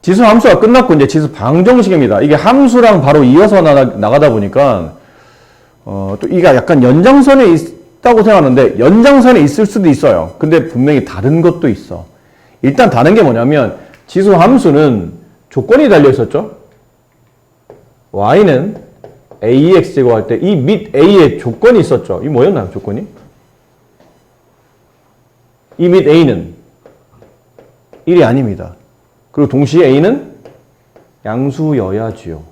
지수 함수가 끝났고 이제 지수 방정식입니다. 이게 함수랑 바로 이어서 나가다 보니까 또 이게 약간 연장선에 있다고 생각하는데 연장선에 있을 수도 있어요. 근데 분명히 다른 것도 있어. 일단 다른 게 뭐냐면 지수 함수는 조건이 달려 있었죠. y는 ax 제곱할 때 이 밑 a에 조건이 있었죠. 이 뭐였나요? 조건이? 이 밑 a는 1이 아닙니다. 그리고 동시에 a는 양수여야지요.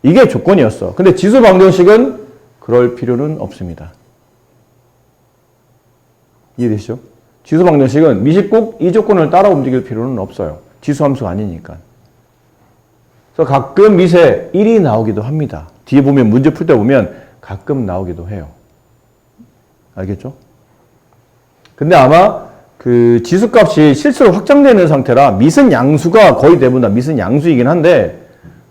이게 조건이었어. 근데 지수 방정식은 그럴 필요는 없습니다. 이해되시죠? 지수 방정식은 밑이 꼭 이 조건을 따라 움직일 필요는 없어요. 지수 함수가 아니니까. 그래서 가끔 밑에 1이 나오기도 합니다. 뒤에 보면 문제 풀 때 보면 가끔 나오기도 해요. 알겠죠? 근데 아마 그 지수값이 실수로 확정되는 상태라 밑은 양수가 거의 대부분 다 밑은 양수이긴 한데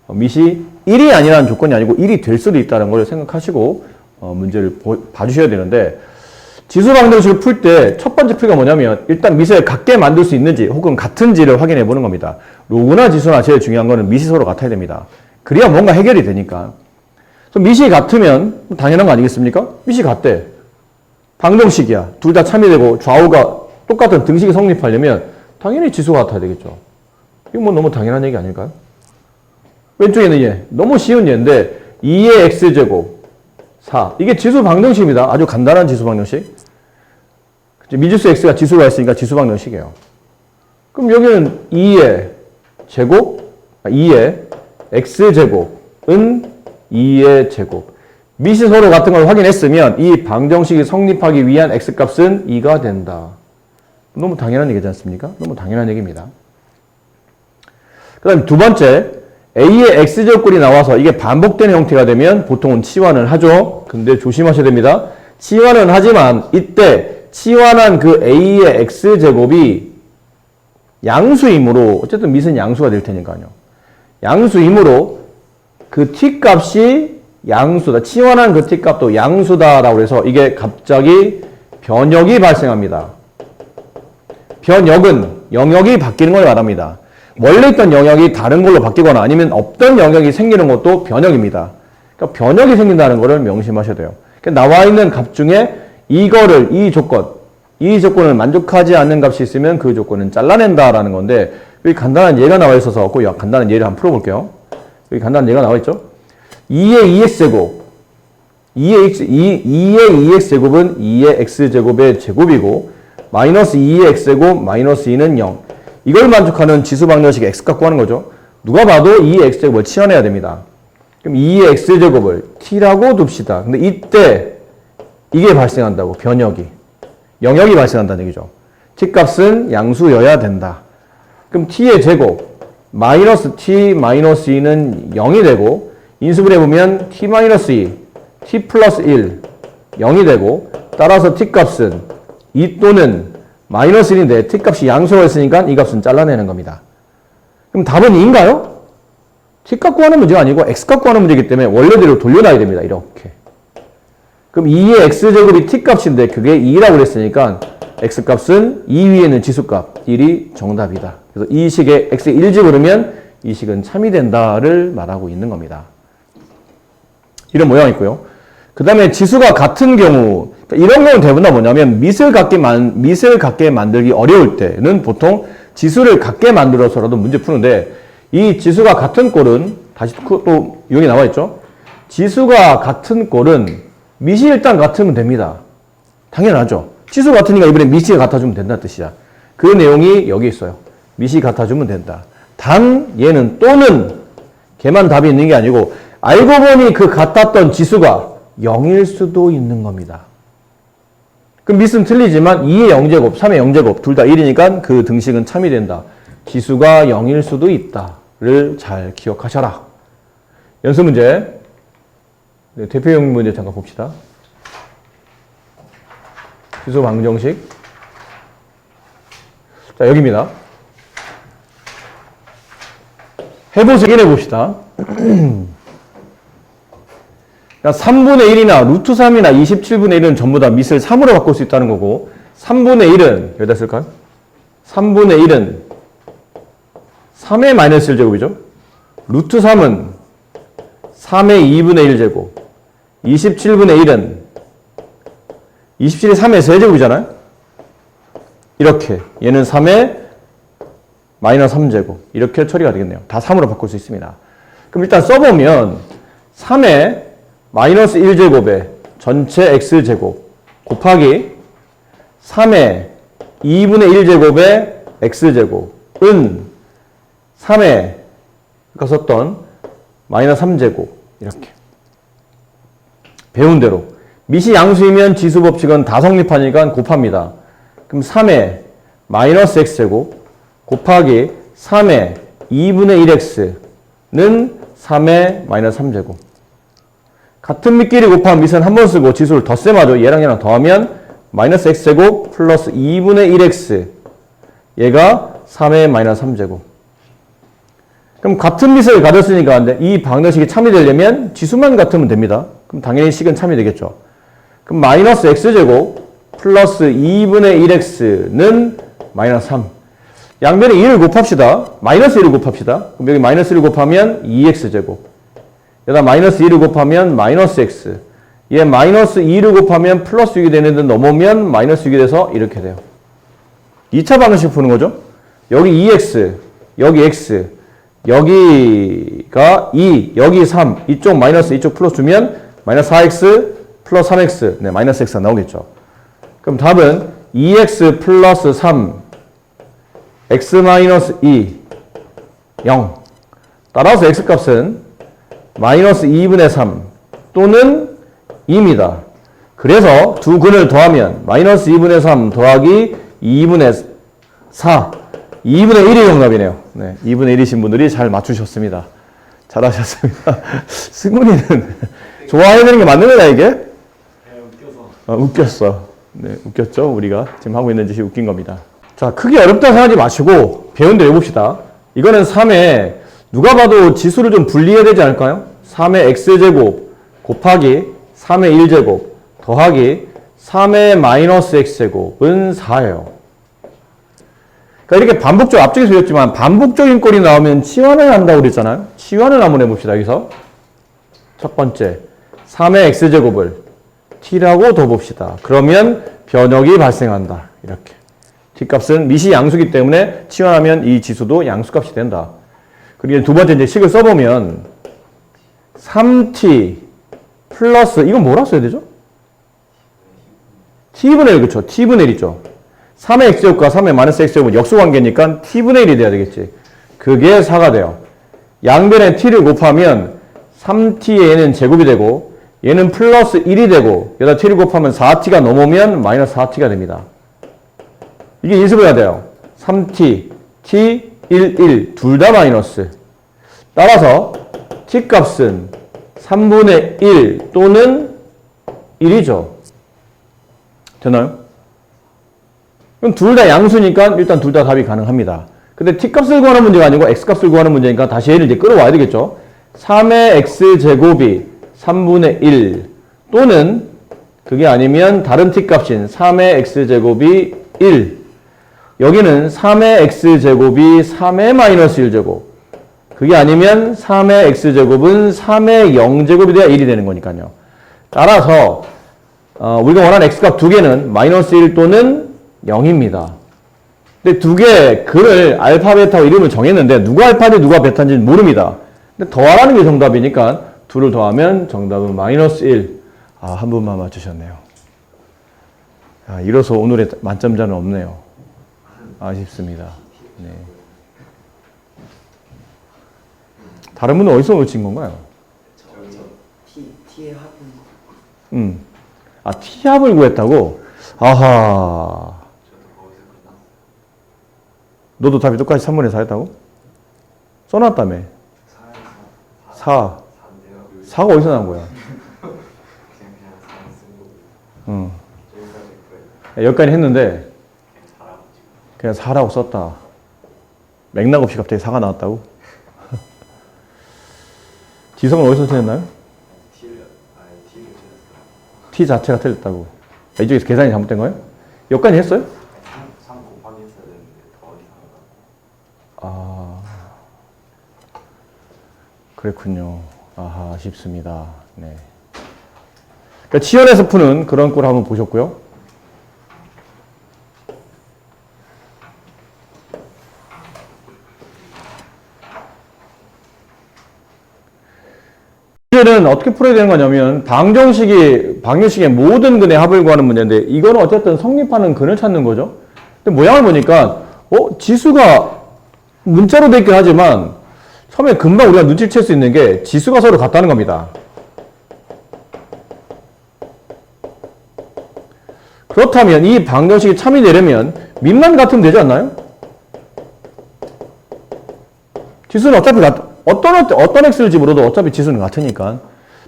밑이 1이 아니라는 조건이 아니고 1이 될 수도 있다는 걸 생각하시고 문제를 봐주셔야 되는데 지수 방정식을 풀 때 첫 번째 풀이가 뭐냐면 일단 밑을 같게 만들 수 있는지 혹은 같은지를 확인해 보는 겁니다. 로그나 지수나 제일 중요한 거는 밑이 서로 같아야 됩니다. 그래야 뭔가 해결이 되니까. 그래서 밑이 같으면 당연한 거 아니겠습니까? 밑이 같대. 방정식이야. 둘 다 참이되고 좌우가 똑같은 등식이 성립하려면 당연히 지수가 같아야 되겠죠. 이거 뭐 너무 당연한 얘기 아닐까요? 왼쪽에는 얘. 너무 쉬운 얘인데 2의 x제곱 4. 이게 지수 방정식입니다. 아주 간단한 지수 방정식. 미지수 x가 지수가 있으니까 지수 방정식이에요. 그럼 여기는 2의 제곱, 2의 x제곱은 2의 제곱. 밑이 서로 같은 걸 확인했으면 이 방정식이 성립하기 위한 x값은 2가 된다. 너무 당연한 얘기지 않습니까? 너무 당연한 얘기입니다. 그 다음 두 번째, a의 x제곱꼴이 나와서 이게 반복되는 형태가 되면 보통은 치환을 하죠. 근데 조심하셔야 됩니다. 치환은 하지만 이때 치환한 그 a의 x제곱이 양수이므로 어쨌든 밑은 양수가 될 테니까요. 양수이므로 그 t값이 양수다. 치환한 그 t값도 양수다라고 해서 이게 갑자기 변역이 발생합니다. 변역은 영역이 바뀌는 걸 말합니다. 원래 있던 영역이 다른 걸로 바뀌거나 아니면 없던 영역이 생기는 것도 변역입니다. 그러니까 변역이 생긴다는 것을 명심하셔야 돼요. 그러니까 나와 있는 값 중에 이거를 이 조건을 만족하지 않는 값이 있으면 그 조건은 잘라낸다라는 건데 여기 간단한 예가 나와 있어서 그 간단한 예를 한번 풀어볼게요. 여기 간단한 예가 나와 있죠. 2의 2x제곱 2의 2x제곱은 2의 x제곱의 제곱이고 마이너스 2의 x제곱 마이너스 2는 0. 이걸 만족하는 지수 방정식 x값 구하는 거죠. 누가 봐도 2의 x제곱을 치환해야 됩니다. 그럼 2의 x제곱을 t라고 둡시다. 근데 이때 이게 발생한다고. 변역이. 영역이 발생한다는 얘기죠. t값은 양수여야 된다. 그럼 t의 제곱 마이너스 t 마이너스 2는 0이 되고 인수분해 보면 t 마이너스 2, t 플러스 1, 0이 되고 따라서 t값은 2 또는 마이너스 1인데 t값이 양수가 있으니까 이 값은 잘라내는 겁니다. 그럼 답은 2인가요? t값 구하는 문제가 아니고 x값 구하는 문제이기 때문에 원래대로 돌려놔야 됩니다. 이렇게. 그럼 2의 x제곱이 t값인데 그게 2라고 그랬으니까 x값은 2 위에는 지수값 1이 정답이다. 그래서 이 식에 x에 1 집어넣으면 이 식은 참이 된다를 말하고 있는 겁니다. 이런 모양이 있고요. 그 다음에 지수가 같은 경우 이런 경우는 대부분 다 뭐냐면 밑을 같게 만들기 어려울 때는 보통 지수를 같게 만들어서라도 문제 푸는데 이 지수가 같은 꼴은 다시 또 여기 나와 있죠. 지수가 같은 꼴은 밑이 일단 같으면 됩니다. 당연하죠. 지수 같으니까 이번에 밑이 같아주면 된다는 뜻이야. 그 내용이 여기 있어요. 밑이 같아주면 된다. 단 얘는 또는 걔만 답이 있는 게 아니고 알고 보니 그 같았던 지수가 0일 수도 있는 겁니다. 그럼 밑은 틀리지만 2의 0제곱, 3의 0제곱 둘 다 1이니까 그 등식은 참이 된다. 지수가 0일 수도 있다를 잘 기억하셔라. 연습 문제. 네, 대표형 문제 잠깐 봅시다. 지수 방정식. 자, 여기입니다. 해보세요. 확인해 봅시다. 3분의 1이나 루트 3이나 27분의 1은 전부 다 밑을 3으로 바꿀 수 있다는 거고 3분의 1은 여기다 쓸까요? 3분의 1은 3의 마이너스 1제곱이죠. 루트 3은 3의 2분의 1제곱. 27분의 1은 27이 3의 세제곱이잖아요. 이렇게 얘는 3의 마이너스 3제곱. 이렇게 처리가 되겠네요. 다 3으로 바꿀 수 있습니다. 그럼 일단 써보면 3의 마이너스 1제곱에 전체 x제곱 곱하기 3의 2분의 1제곱에 x제곱은 3의 아까 썼던 마이너스 3제곱 이렇게 배운 대로 미시 양수이면 지수 법칙은 다 성립하니까 곱합니다. 그럼 3의 마이너스 x제곱 곱하기 3의 2분의 1x는 3의 마이너스 3제곱. 같은 밑끼리 곱하면 밑은 한 번 쓰고 지수를 덧셈하죠. 얘랑 더하면 마이너스 x제곱 플러스 2분의 1x 얘가 3의 마이너스 3제곱. 그럼 같은 밑을 가졌으니까 이 방정식이 참여되려면 지수만 같으면 됩니다. 그럼 당연히 식은 참여되겠죠. 그럼 마이너스 x제곱 플러스 2분의 1x는 마이너스 3. 양변에 2를 곱합시다. 마이너스 1을 곱합시다. 그럼 여기 마이너스 1을 곱하면 2x제곱. 여기다 마이너스 2를 곱하면 마이너스 x. 얘 마이너스 2를 곱하면 플러스 6이 되는데 넘으면 마이너스 6이 돼서 이렇게 돼요. 2차 방정식 푸는 거죠. 여기 2x, 여기 x, 여기가 2, 여기 3, 이쪽 마이너스 이쪽 플러스 주면 마이너스 4x 플러스 3x, 네, 마이너스 x가 나오겠죠. 그럼 답은 2x 플러스 3, x 마이너스 2, 0. 따라서 x값은 마이너스 2분의 3 또는 2입니다. 그래서 두 근을 더하면 마이너스 2분의 3 더하기 2분의 4, 2분의 1이 정답이네요. 네, 2분의 1이신 분들이 잘 맞추셨습니다. 잘하셨습니다. 승훈이는 좋아해야 되는 게 맞는 거야 이게? 웃겼어. 네, 웃겼죠? 우리가 지금 하고 있는 짓이 웃긴 겁니다. 자, 크게 어렵다 생각하지 마시고 배운 대로 해봅시다. 이거는 3에 누가 봐도 지수를 좀 분리해야 되지 않을까요? 3의 x제곱 곱하기 3의 1제곱 더하기 3의 마이너스 x제곱은 4예요. 그러니까 이렇게 반복적, 앞쪽에서 배웠지만 반복적인 꼴이 나오면 치환을 한다고 그랬잖아요. 치환을 한번 해봅시다. 여기서 첫 번째 3의 x제곱을 t라고 둬봅시다. 그러면 변역이 발생한다. 이렇게. t값은 미시 양수기 때문에 치환하면 이 지수도 양수값이 된다. 그리고 두 번째 이제 식을 써보면 3t 플러스 이건 뭐라 써야 되죠? t분의 1, 그쵸? t분의 1이죠. 3의 x제곱과 3의 마이너스 x제곱은 역수관계니까 t분의 1이 돼야 되겠지. 그게 4가 돼요. 양변에 t를 곱하면 3t의 얘는 제곱이 되고 얘는 플러스 1이 되고 여기다 t를 곱하면 4t가 넘으면 마이너스 4t가 됩니다. 이게 인수분해가 돼요. 3t, t, 1, 1 둘 다 마이너스. 따라서 t값은 3분의 1 또는 1이죠. 되나요? 그럼 둘 다 양수니까 일단 둘 다 답이 가능합니다. 근데 t값을 구하는 문제가 아니고 x값을 구하는 문제니까 다시 얘를 이제 끌어와야 되겠죠. 3의 x제곱이 3분의 1 또는 그게 아니면 다른 t값인 3의 x제곱이 1. 여기는 3의 x제곱이 3의 마이너스 1제곱. 그게 아니면 3의 x제곱은 3의 0제곱이 돼야 1이 되는 거니까요. 따라서 우리가 원하는 x값 두 개는 마이너스 1 또는 0입니다. 근데 두 개 글을 알파, 베타고 이름을 정했는데 누가 알파인지 누가 베타인지는 모릅니다. 근데 더하라는 게 정답이니까 둘을 더하면 정답은 마이너스 1. 아, 한 분만 맞추셨네요. 아, 이로써 오늘의 만점자는 없네요. 아쉽습니다. 네. 다른 분은 어디서 놓친 건가요? T의 합은. 아, T합을 구했다고? 아하. 너도 답이 똑같이 3분의 4 했다고? 써놨다며. 4. 4가 어디서 나온 거야? 응. 여기까지 했는데 그냥 4라고 썼다. 맥락 없이 갑자기 4가 나왔다고? 지성은 어디서 틀렸나요? T 자체가 틀렸다고. 이쪽에서 계산이 잘못된 거예요? 여기까지 했어요? 3 곱하기 했어야 되는데 더 이상하다. 아, 그랬군요. 아하, 아쉽습니다. 네. 그러니까 치열해서 푸는 그런 꼴 한번 보셨고요. 문제는 어떻게 풀어야 되는 거냐면 방정식의 모든 근의 합을 구하는 문제인데 이거는 어쨌든 성립하는 근을 찾는 거죠. 근데 모양을 보니까 지수가 문자로 되어 있긴 하지만 처음에 금방 우리가 눈치챌 수 있는 게 지수가 서로 같다는 겁니다. 그렇다면 이 방정식이 참이 되려면 밑만 같으면 되지 않나요? 지수는 어차피 어떤 x를 집어넣어도 어차피 지수는 같으니까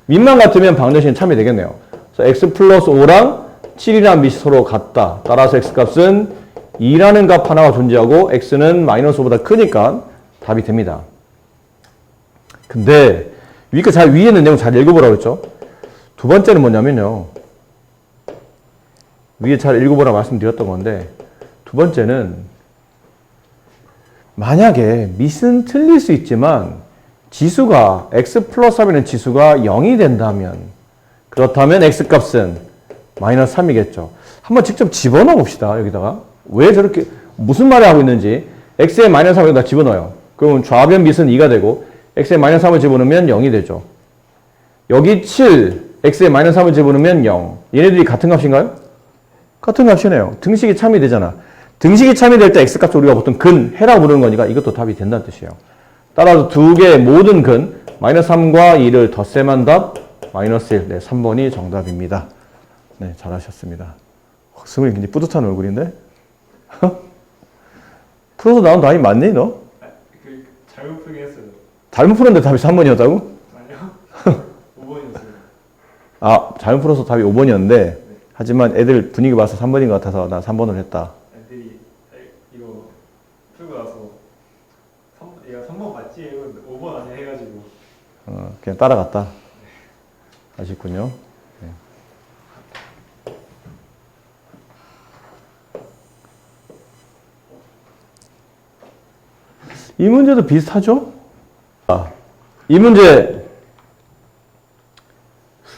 밑만 같으면 방정식은 참이 되겠네요. 그래서 x 플러스 5랑 7이라는 밑이 서로 같다. 따라서 x 값은 2라는 값 하나가 존재하고 x는 마이너스 5보다 크니까 답이 됩니다. 근데 위에 있는 내용 잘 읽어보라고 했죠. 두 번째는 뭐냐면요. 위에 잘 읽어보라 말씀드렸던 건데 두 번째는 만약에 밑은 틀릴 수 있지만 지수가 x 플러스 3이라는 지수가 0이 된다면 그렇다면 x 값은 마이너스 3이겠죠. 한번 직접 집어넣어 봅시다. 여기다가 왜 저렇게 무슨 말을 하고 있는지 x에 마이너스 3을 여기다 집어넣어요. 그러면 좌변 밑은 2가 되고 x에 마이너스 3을 집어넣으면 0이 되죠. 여기 7, x에 마이너스 3을 집어넣으면 0. 얘네들이 같은 값인가요? 같은 값이네요. 등식이 참이 되잖아. 등식이 참이 될 때 x값을 우리가 보통 근해라고 부르는 거니까 이것도 답이 된다는 뜻이에요. 따라서 두 개의 모든 근 마이너스 3과 2를 덧셈한 답 마이너스 1. 네, 3번이 정답입니다. 네, 잘하셨습니다. 승훈이 굉장히 뿌듯한 얼굴인데? 풀어서 나온 답이 맞니 너? 잘못 풀긴 했어요. 잘못 풀었는데 답이 3번이었다고? 아니요. 5번이었어요. 아, 잘못 풀어서 답이 5번이었는데 하지만 애들 분위기 봐서 3번인 것 같아서 난 3번을 했다. 애들이 이거 풀고 나서 얘가 3번 맞지? 이거 5번 아니야 해가지고 그냥 따라갔다. 아쉽군요. 네. 이 문제도 비슷하죠? 이 문제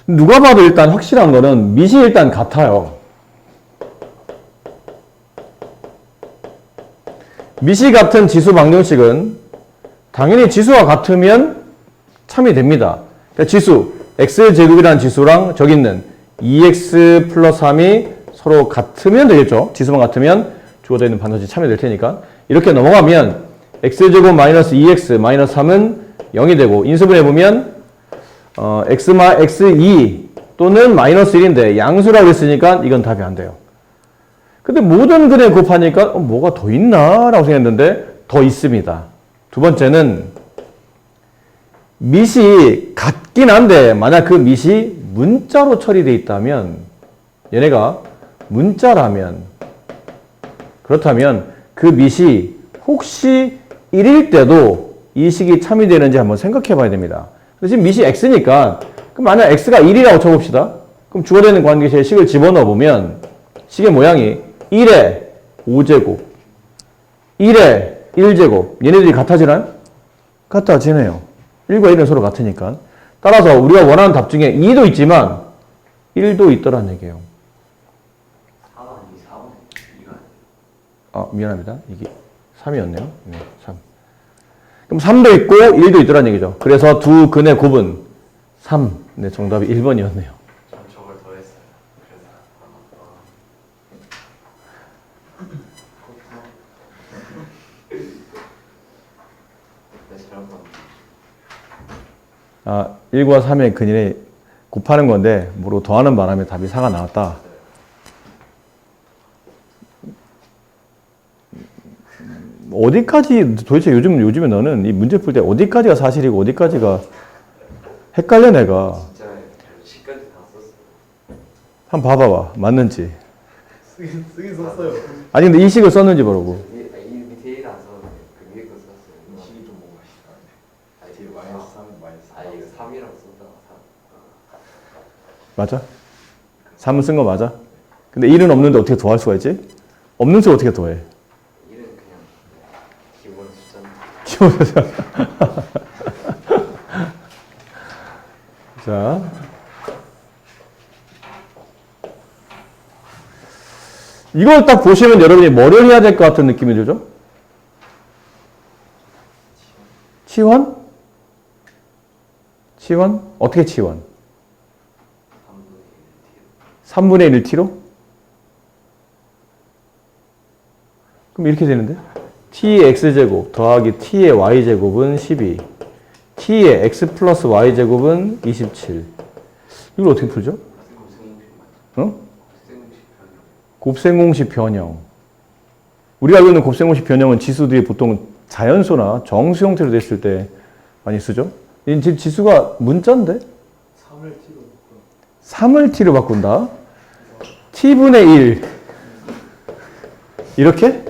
누가 봐도 일단 확실한 거는 밑이 일단 같아요. 밑이 같은 지수 방정식은 당연히 지수와 같으면 참이 됩니다. 그러니까 지수 x제곱이라는 지수랑 저기 있는 2x 플러스 3이 서로 같으면 되겠죠. 지수만 같으면 주어져 있는 반드시 참이 될 테니까 이렇게 넘어가면 x제곱 마이너스 2x 마이너스 3은 0이 되고 인수분해보면 x2 또는 마이너스 1인데 양수라고 했으니까 이건 답이 안 돼요. 근데 모든 근에 곱하니까 뭐가 더 있나? 라고 생각했는데 더 있습니다. 두 번째는 밑이 같긴 한데 만약 그 밑이 문자로 처리되어 있다면 얘네가 문자라면 그렇다면 그 밑이 혹시 1일 때도 이 식이 참이 되는지 한번 생각해 봐야 됩니다. 지금 밑이 x니까 그럼 만약 x가 1이라고 쳐봅시다. 그럼 주어되는 관계식의 식을 집어넣어 보면 식의 모양이 1에 5제곱 1에 1제곱 얘네들이 같아지나요? 같아지네요. 1과 1은 서로 같으니까. 따라서 우리가 원하는 답 중에 2도 있지만 1도 있더란 얘기예요. 4번, 미안합니다. 이게 3이었네요. 네, 3. 그럼 3도 있고 1도 있더란 얘기죠. 그래서 두 근의 곱은 3. 네, 정답이 1번이었네요. 전 저걸 더했어요. 그래서 잘못 봤는데. 1과 3의 근이 곱하는 건데 뭐로 더하는 바람에 답이 4가 나왔다. 어디까지 도대체 요즘에 너는 이 문제 풀 때 어디까지가 사실이고 어디까지가 헷갈려 내가. 진짜 시까지 다 썼어요. 한번 봐봐봐. 맞는지. 쓰긴 썼어요. 아니 근데 이 식을 썼는지 보라고. 이 밑에 1안 썼는데 그 위에 거 썼어요. 이 식이 좀 뭔가 싶다는데. 아니 뒤에 마이너스 3, 마이너스 3. 이거 3이라고 썼다가 3. 맞아? 3은 쓴 거 맞아? 근데 1은 없는데 어떻게 더할 수가 있지? 없는 수 어떻게 더해? 1은 그냥 기본 숫자인데 15죠. 자. 이걸 딱 보시면 여러분이 뭐를 해야 될 것 같은 느낌이 들죠? 치환? 치환? 어떻게 치환? 3분의 1t로? 그럼 이렇게 되는데? t의 x제곱 더하기 t의 y제곱은 12. t의 x 플러스 y제곱은 27. 이걸 어떻게 풀죠? 어? 곱셈공식 변형. 우리가 알고 있는 곱셈공식 변형은 지수들이 보통 자연수나 정수 형태로 됐을 때 많이 쓰죠? 지금 지수가 문자인데? 3을 t로 바꿔. 3을 t로 바꾼다. t분의 1. 이렇게?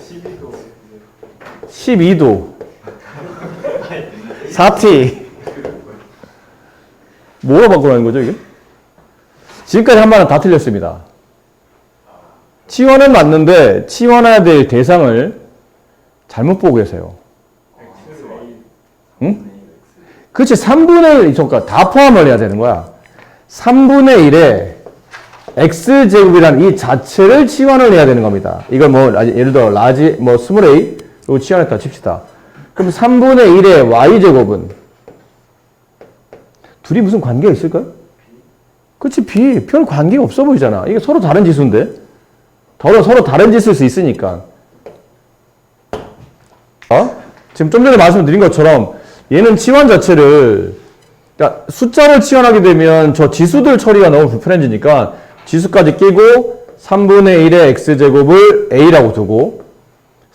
12도 12도. 4t. 뭐로 바꾸라는 거죠, 이게? 지금까지 한 번은 다 틀렸습니다. 치환은 맞는데, 치환해야 될 대상을 잘못 보고 계세요. 응? 그렇지, 3분의 1, 그러니까 다 포함을 해야 되는 거야. 3분의 1에 x제곱이라는 이 자체를 치환을 해야 되는 겁니다. 이걸 뭐, 예를 들어, 라지, 뭐, 스몰 a, 이거 치환했다 칩시다. 그럼 3분의 1의 y제곱은 둘이 무슨 관계가 있을까요? 그렇지, 별 관계가 없어 보이잖아. 이게 서로 다른 지수인데? 서로 다른 지수일 수 있으니까. 지금 좀 전에 말씀드린 것처럼 얘는 치환 자체를, 그러니까 숫자를 치환하게 되면 저 지수들 처리가 너무 불편해지니까 지수까지 끼고 3분의 1의 x제곱을 a라고 두고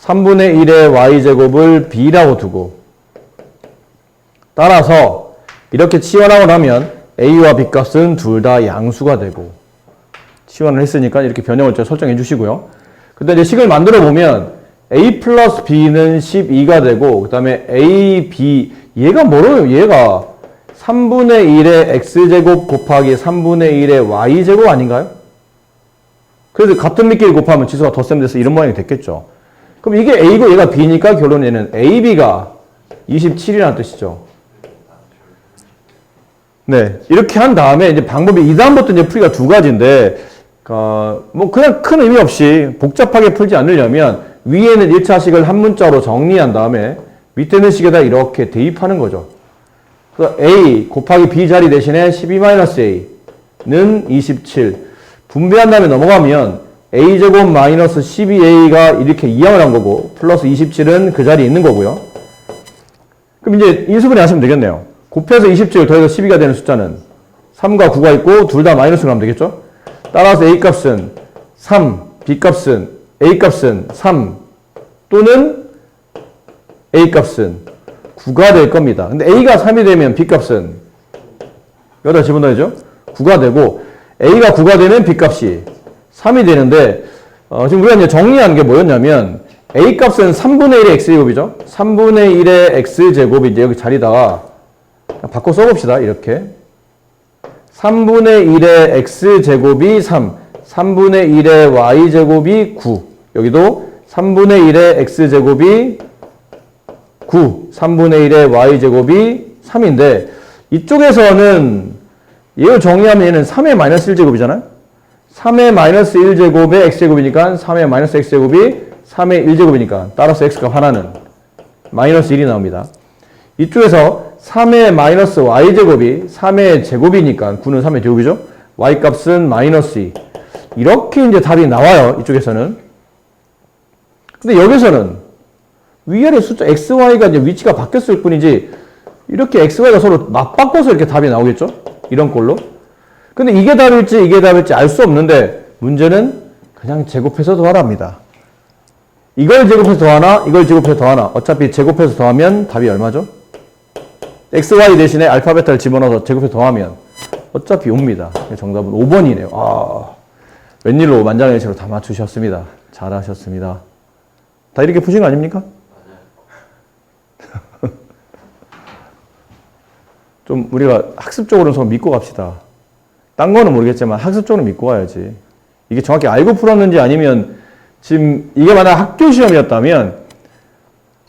3분의 1의 y제곱을 b라고 두고, 따라서 이렇게 치환하고 나면 a와 b 값은 둘 다 양수가 되고, 치환을 했으니까 이렇게 변형을 설정해 주시고요. 근데 이제 식을 만들어 보면 a 플러스 b는 12가 되고, 그 다음에 a, b, 얘가 뭐래요? 얘가 3분의 1의 x제곱 곱하기 3분의 1의 y제곱 아닌가요? 그래서 같은 밑끼리 곱하면 지수가 덧셈 돼서 이런 모양이 됐겠죠. 그럼 이게 a고 얘가 b니까 결론 얘는 ab가 27이라는 뜻이죠. 네. 이렇게 한 다음에 이제 방법이 이 다음부터 이제 풀이가 두 가지인데, 뭐 그냥 큰 의미 없이 복잡하게 풀지 않으려면 위에는 1차식을 한 문자로 정리한 다음에 밑에는 식에다 이렇게 대입하는 거죠. 그러니까 a 곱하기 b 자리 대신에 12-a는 27. 분배한 다음에 넘어가면 a제곱 마이너스 12a가 이렇게 이항을 한 거고, 플러스 27은 그 자리에 있는 거고요. 그럼 이제 인수분해 하시면 되겠네요. 곱해서 27 더해서 12가 되는 숫자는 3과 9가 있고 둘 다 마이너스로 하면 되겠죠? 따라서 a값은 3, b값은 a값은 3 또는 a값은 9가 될 겁니다. 근데 a가 3이 되면 b값은 여기다 집어넣어야죠. 9가 되고, a가 9가 되면 b값이 3이 되는데, 지금 우리가 이제 정리한 게 뭐였냐면 a값은 3분의 1의 x제곱이죠. 3분의 1의 x제곱이 이제 여기 자리다가 바꿔 써봅시다. 이렇게 3분의 1의 x제곱이 3, 3분의 1의 y제곱이 9. 여기도 3분의 1의 x제곱이 9, 3분의 1의 y제곱이 3인데, 이쪽에서는 얘를 정리하면 얘는 3의 마이너스 1제곱이잖아요. 3의 마이너스 1제곱의 x제곱이니까 3의 마이너스 x제곱이 3의 1제곱이니까 따라서 x값 하나는 마이너스 1이 나옵니다. 이쪽에서 3의 마이너스 y제곱이 3의 제곱이니까 9는 3의 제곱이죠. y값은 마이너스 2. 이렇게 이제 답이 나와요. 이쪽에서는. 근데 여기서는 위아래 숫자 xy가 이제 위치가 바뀌었을 뿐이지 이렇게 xy가 서로 맞바꿔서 이렇게 답이 나오겠죠? 이런 꼴로. 근데 이게 답일지 알 수 없는데 문제는 그냥 제곱해서 더하랍니다. 이걸 제곱해서 더하나 이걸 제곱해서 더하나 어차피 제곱해서 더하면 답이 얼마죠? xy 대신에 알파 베타를 집어넣어서 제곱해서 더하면 어차피 옵니다. 정답은 5번이네요. 아, 웬일로 만장일치로 다 맞추셨습니다. 잘하셨습니다. 다 이렇게 푸신 거 아닙니까? 좀 우리가 학습적으로는 좀 믿고 갑시다. 딴 거는 모르겠지만 학습적으로 믿고 가야지. 이게 정확히 알고 풀었는지 아니면 지금 이게 만약 학교 시험이었다면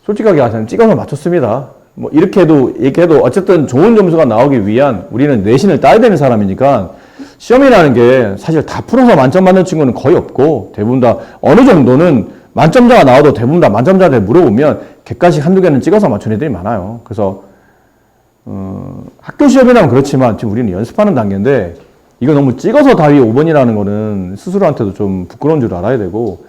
솔직하게 하자면 찍어서 맞췄습니다. 뭐 이렇게 해도 어쨌든 좋은 점수가 나오기 위한 우리는 내신을 따야 되는 사람이니까 시험이라는 게 사실 다 풀어서 만점 받는 친구는 거의 없고 대부분 다 어느 정도는 만점자가 나와도 대부분 다 만점자한테 물어보면 객관식 한두 개는 찍어서 맞춘 애들이 많아요. 그래서 학교 시험이라면 그렇지만 지금 우리는 연습하는 단계인데 이거 너무 찍어서 답이 5번이라는 거는 스스로한테도 좀 부끄러운 줄 알아야 되고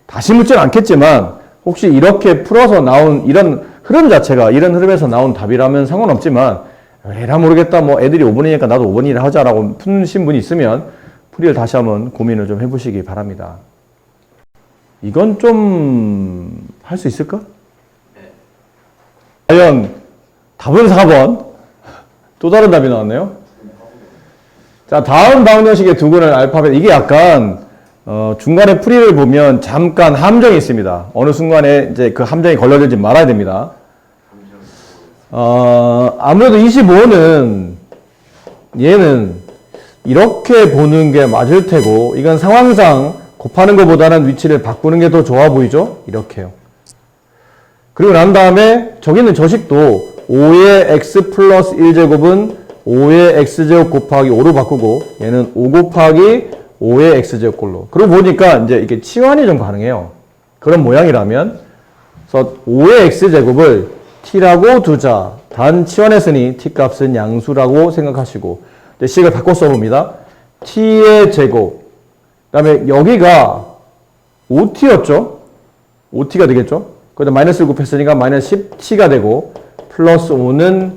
다시 묻지는 않겠지만 혹시 이렇게 풀어서 나온 이런 흐름 자체가 이런 흐름에서 나온 답이라면 상관없지만 에라 모르겠다 뭐 애들이 5번이니까 나도 5번이라 하자라고 푸신 분이 있으면 풀이를 다시 한번 고민을 좀 해보시기 바랍니다. 이건 좀 할 수 있을까? 과연 답은 4번. 또 다른 답이 나왔네요. 자, 다음 방정식의 두근을 알파벳. 이게 약간 중간에 풀이를 보면 잠깐 함정이 있습니다. 어느 순간에 이제 그 함정이 걸려들지 말아야 됩니다. 아무래도 25는 얘는 이렇게 보는 게 맞을 테고 이건 상황상 곱하는 것보다는 위치를 바꾸는 게 더 좋아 보이죠? 이렇게요. 그리고 난 다음에 저기는 저식도 5의 x 플러스 1제곱은 5의 x제곱 곱하기 5로 바꾸고 얘는 5 곱하기 5의 x제곱 꼴로. 그러고 보니까 이제 이게 치환이 좀 가능해요. 그런 모양이라면 그래서 5의 x제곱을 t라고 두자. 단 치환했으니 t 값은 양수라고 생각하시고 이제 식을 바꿔 써봅니다. t의 제곱 그 다음에 여기가 5t였죠? 5t가 되겠죠? 거기다 마이너스를 곱했으니까 마이너스 10t가 되고 플러스 5는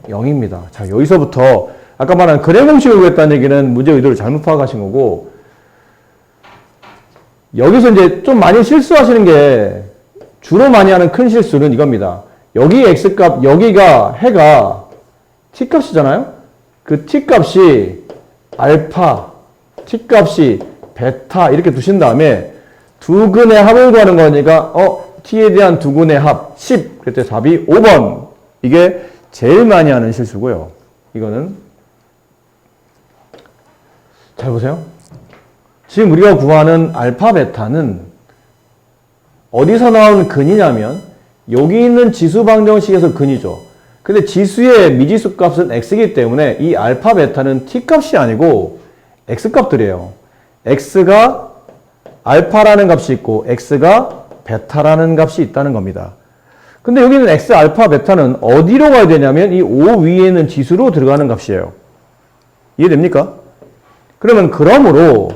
0입니다. 자, 여기서부터 아까 말한 근해 공식을 구했다는 얘기는 문제 의도를 잘못 파악하신 거고 여기서 이제 좀 많이 실수하시는 게 주로 많이 하는 큰 실수는 이겁니다. 여기 x값, 여기가 해가 t값이잖아요? 그 t값이 알파, t값이 베타 이렇게 두신 다음에 두 근의 합을 구하는 거니까 t에 대한 두 근의 합 10. 그때 답이 5번. 이게 제일 많이 하는 실수고요. 이거는 잘 보세요. 지금 우리가 구하는 알파 베타는 어디서 나온 근이냐면 여기 있는 지수 방정식에서 근이죠. 근데 지수의 미지수 값은 x이기 때문에 이 알파 베타는 t 값이 아니고 x 값들이에요. x가 알파라는 값이 있고 x가 베타라는 값이 있다는 겁니다. 근데 여기는 x 알파 베타는 어디로 가야 되냐면 이 5 위에 있는 지수로 들어가는 값이에요. 이해됩니까? 그러므로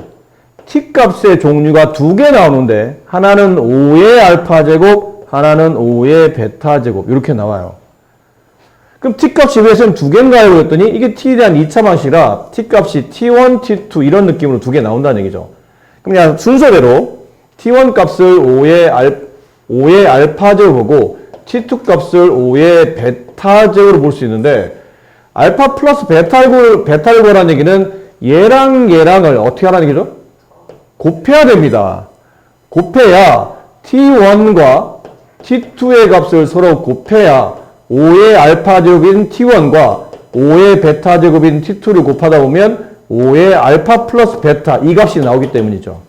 t 값의 종류가 두 개 나오는데 하나는 5의 알파 제곱, 하나는 5의 베타 제곱 이렇게 나와요. 그럼 t 값이 왜 두 개인가요? 그랬더니 이게 t에 대한 2차 방식이라 t 값이 t1, t2 이런 느낌으로 두 개 나온다는 얘기죠. 그럼 그냥 순서대로 t1 값을 5의 알파 제곱으로 t2 값을 5의 베타 제곱으로 볼 수 있는데 알파 플러스 베타를 구하라는 얘기는 얘랑을 어떻게 하라는 얘기죠? 곱해야 됩니다. 곱해야 t1과 t2의 값을 서로 곱해야 5의 알파 제곱인 t1과 5의 베타 제곱인 t2를 곱하다 보면 5의 알파 플러스 베타 이 값이 나오기 때문이죠.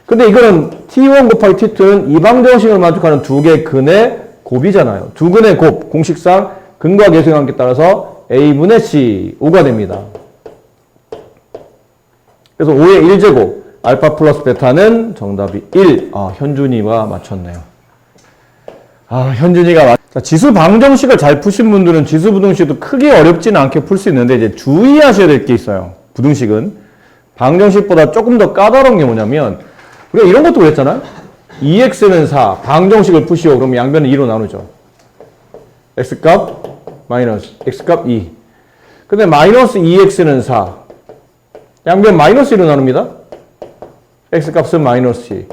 근데 이거는 t1 곱하기 t2는 이 방정식을 만족하는 두 개의 근의 곱이잖아요. 두 근의 곱, 공식상 근과 계수의 관계에 따라서 a분의 c, 5가 됩니다. 그래서 5의 1제곱, 알파 플러스 베타는 정답이 1. 현준이가 맞췄네요. 현준이가 자, 지수 방정식을 잘 푸신 분들은 지수 부등식도 크게 어렵지는 않게 풀 수 있는데 이제 주의하셔야 될 게 있어요. 부등식은 방정식보다 조금 더 까다로운 게 뭐냐면 우리가 이런 것도 그랬잖아요. 2x는 4, 방정식을 푸시오. 그러면 양변은 2로 나누죠. x값 마이너스 x값 2. 근데 마이너스 2x는 4. 양변 마이너스 1로 나눕니다. x값은 마이너스 2.